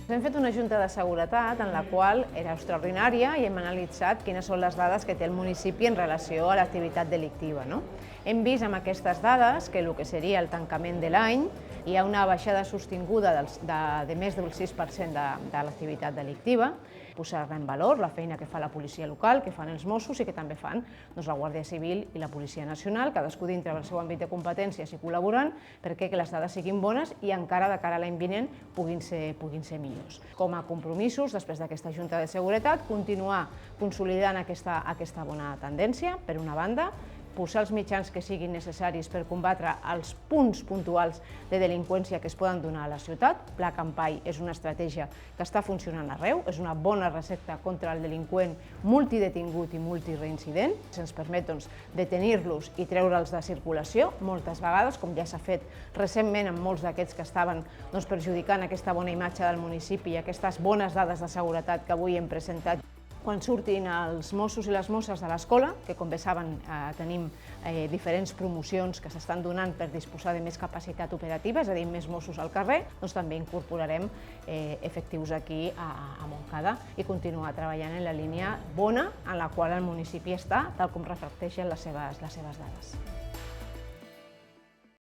Hem fet una junta de seguretat en la qual era extraordinària i hem analitzat quines són les dades que té el municipi en relació a l'activitat delictiva. Hem vist amb aquestes dades que el que seria el tancament de l'any hi ha una baixada sostinguda de més del 6% de l'activitat delictiva. Posar en valor la feina que fa la policia local, que fan els Mossos i que també fan la Guàrdia Civil i la Policia Nacional, cadascú dintre del seu àmbit de competències i col·laborant perquè les dades siguin bones i encara de cara a l'any vinent puguin ser millors. Com a compromisos, després d'aquesta Junta de Seguretat, continuar consolidant aquesta bona tendència, per una banda, posar els mitjans que siguin necessaris per combatre els punts puntuals de delinqüència que es poden donar a la ciutat. Pla Campai és una estratègia que està funcionant arreu, és una bona recepta contra el delinqüent multidetingut i multireincident. Ens permet detenir-los i treure'ls de circulació, moltes vegades, com ja s'ha fet recentment amb molts d'aquests que estaven perjudicant aquesta bona imatge del municipi i aquestes bones dades de seguretat que avui hem presentat. Quan surtin els Mossos i les Mosses de l'escola, que com bé saben tenim diferents promocions que s'estan donant per disposar de més capacitat operativa, és a dir, més Mossos al carrer, també incorporarem efectius aquí a Montcada i continuar treballant en la línia bona en la qual el municipi està, tal com reflecteixen les seves dades.